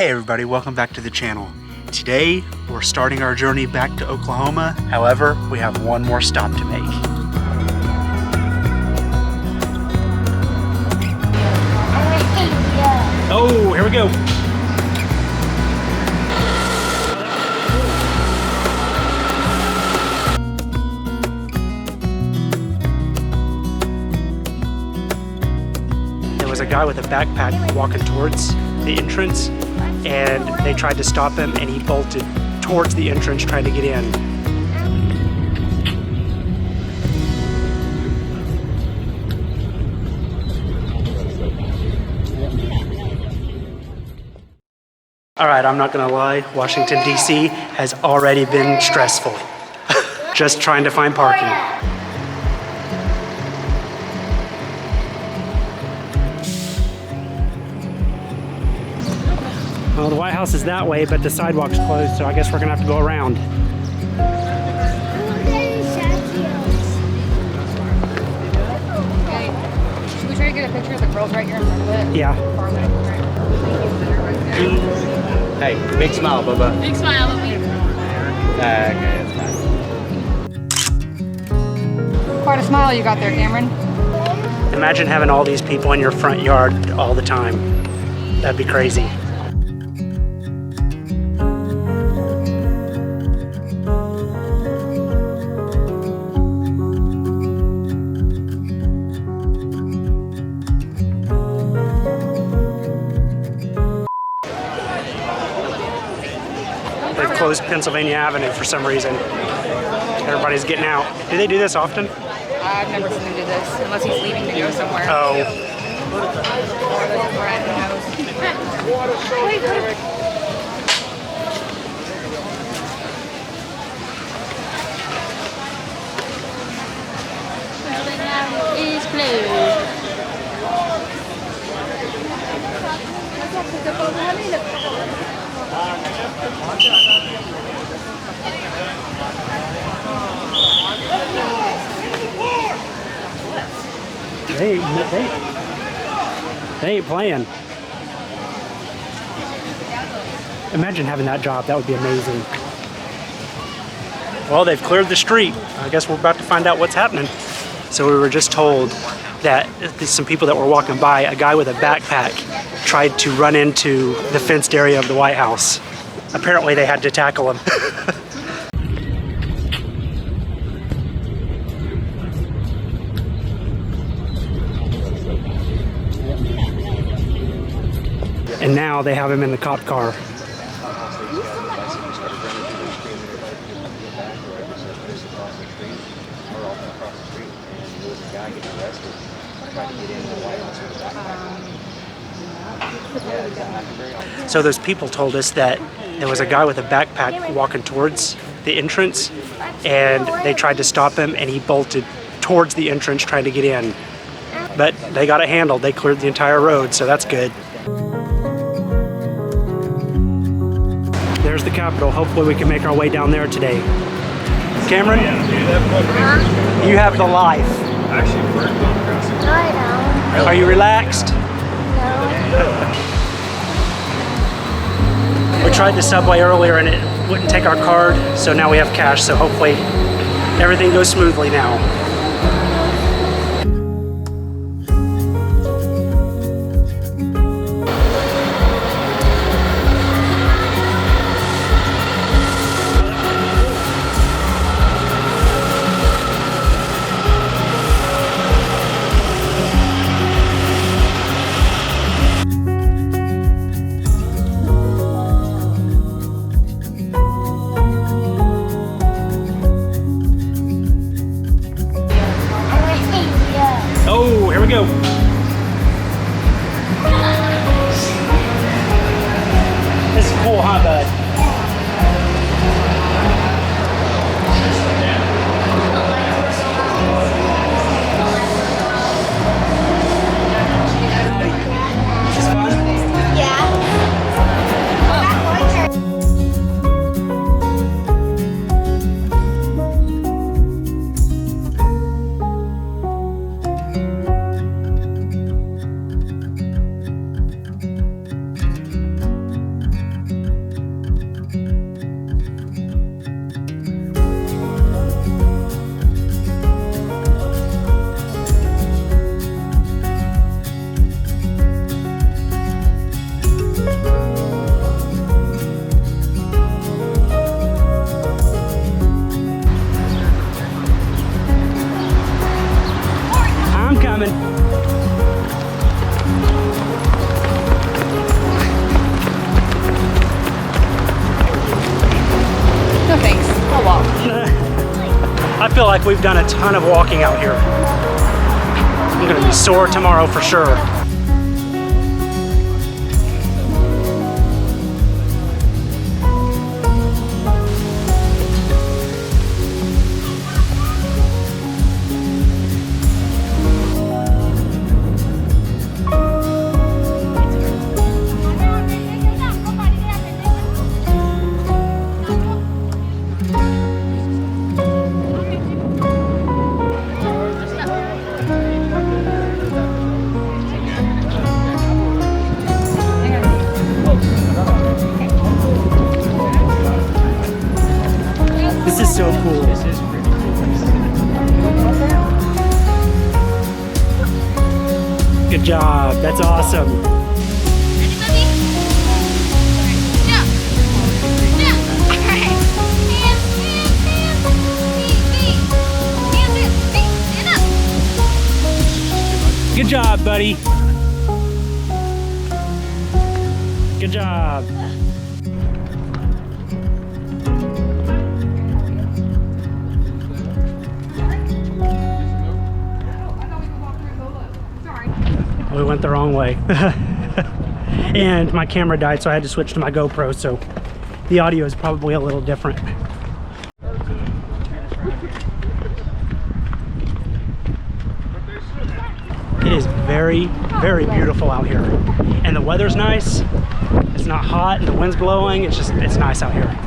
Hey everybody, welcome back to the channel. Today, we're starting our journey back to Oklahoma. However, we have one more stop to make. Oh, here we go. There was a guy with a backpack walking towards the entrance, and they tried to stop him, and he bolted towards the entrance trying to get in. All right, I'm not gonna lie, Washington, D.C. has already been stressful. Just trying to find parking. Well, the White House is that way, but the sidewalk's closed, so I guess we're gonna have to go around. Should we try to get a picture of the girls right here in front of it? Yeah. Hey, big smile, Bubba. Big smile at me. Okay, that's fine. Quite a smile you got there, Cameron. Imagine having all these people in your front yard all the time. That'd be crazy. They've closed Pennsylvania Avenue for some reason. Everybody's getting out. Do they do this often? I've never seen him do this, unless he's leaving to go somewhere. Oh. Is blue. They ain't playing. Imagine having that job. That would be amazing. Well, they've cleared the street. I guess we're about to find out what's happening. So we were just told that some people that were walking by, a guy with a backpack tried to run into the fenced area of the White House. Apparently they had to tackle him. And now they have him in the cop car. So those people told us that there was a guy with a backpack walking towards the entrance, and they tried to stop him, and he bolted towards the entrance trying to get in. But they got it handled. They cleared the entire road, so that's good. There's the Capitol. Hopefully we can make our way down there today. Cameron, you have the life. Actually, we're going across it. No, I don't. Are you relaxed? No. We tried the subway earlier and it wouldn't take our card, so now we have cash, so hopefully everything goes smoothly now. Oh, here we go. This is cool, huh, bud? This is fun? Yeah. feel like we've done a ton of walking out here. I'm gonna be sore tomorrow for sure. This is so cool. This is pretty cool. Good job. That's awesome. Good job, buddy. Good job. We went the wrong way. And my camera died, so I had to switch to my GoPro, so the audio is probably a little different. It is very, very beautiful out here. And the weather's nice. It's not hot and the wind's blowing. It's nice out here.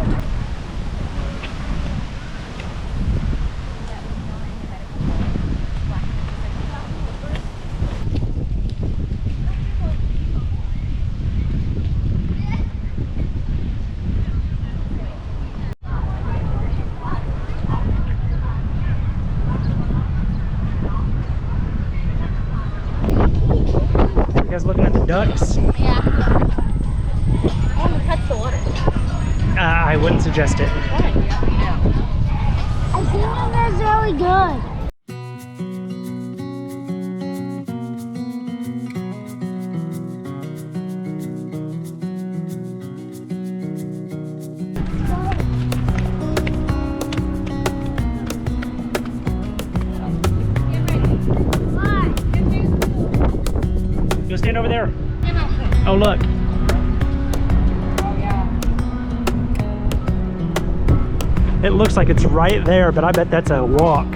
You guys looking at the ducks? Yeah. I want to touch the water. I wouldn't suggest it. I think that's really good. Go stand over there. Oh, look. It looks like it's right there, but I bet that's a walk.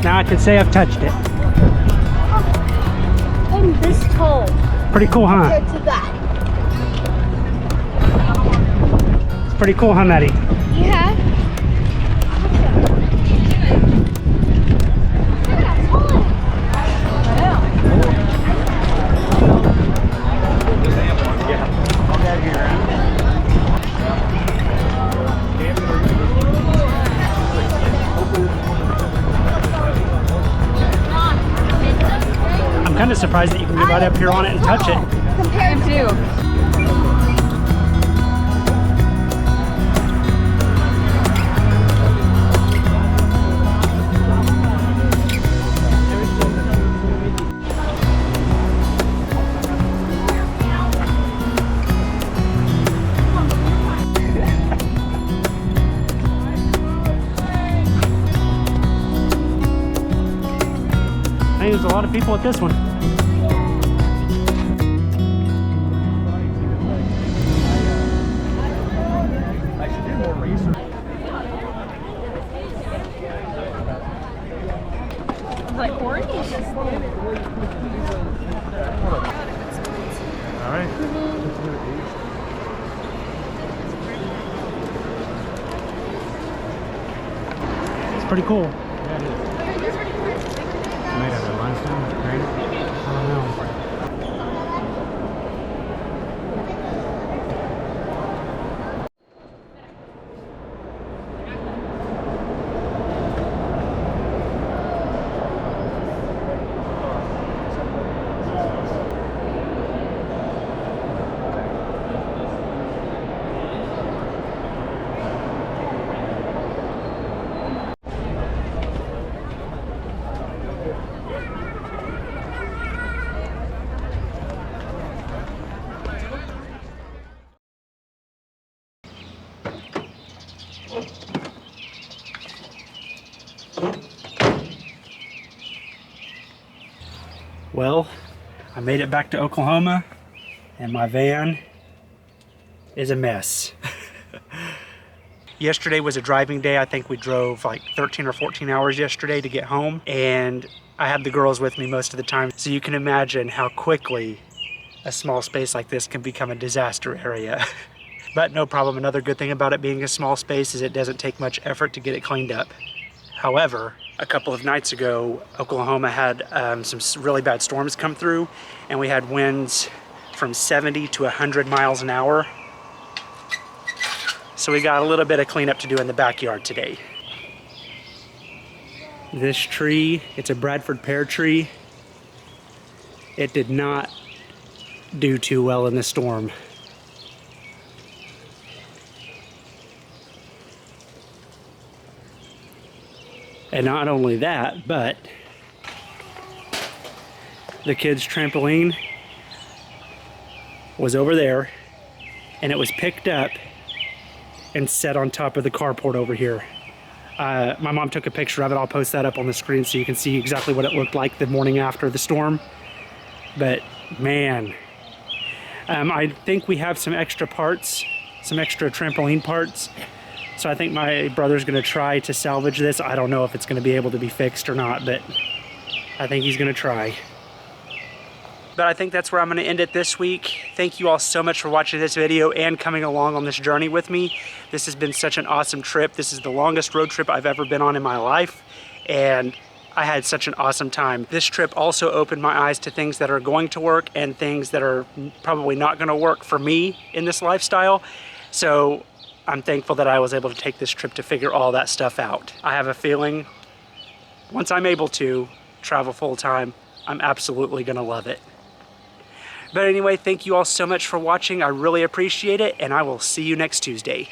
Now I can say I've touched it. I'm this tall Pretty cool, huh? compared to that. It's pretty cool, huh, Maddie? Yeah. I'm kind of surprised that you can get right up here on it and touch it. Him too. a lot of people at this one. I should do more research. Like horny? All right. It's pretty cool. Yeah, it is. It's made out of limestone, granite. I don't know. Well, I made it back to Oklahoma and my van is a mess. Yesterday was a driving day. I think we drove like 13 or 14 hours yesterday to get home, and I had the girls with me most of the time. So you can imagine how quickly a small space like this can become a disaster area. But no problem. Another good thing about it being a small space is it doesn't take much effort to get it cleaned up. However, a couple of nights ago, Oklahoma had some really bad storms come through, and we had winds from 70 to 100 miles an hour. So we got a little bit of cleanup to do in the backyard today. This tree, it's a Bradford pear tree. It did not do too well in the storm. And not only that, but the kids' trampoline was over there, and it was picked up and set on top of the carport over here. My mom took a picture of it. I'll post that up on the screen so you can see exactly what it looked like the morning after the storm. But man, I think we have some extra parts, some extra trampoline parts. So I think my brother's gonna try to salvage this. I don't know if it's gonna be able to be fixed or not, but I think he's gonna try. But I think that's where I'm gonna end it this week. Thank you all so much for watching this video and coming along on this journey with me. This has been such an awesome trip. This is the longest road trip I've ever been on in my life, and I had such an awesome time. This trip also opened my eyes to things that are going to work and things that are probably not gonna work for me in this lifestyle. So I'm thankful that I was able to take this trip to figure all that stuff out. I have a feeling once I'm able to travel full time, I'm absolutely gonna love it. But anyway, thank you all so much for watching. I really appreciate it, and I will see you next Tuesday.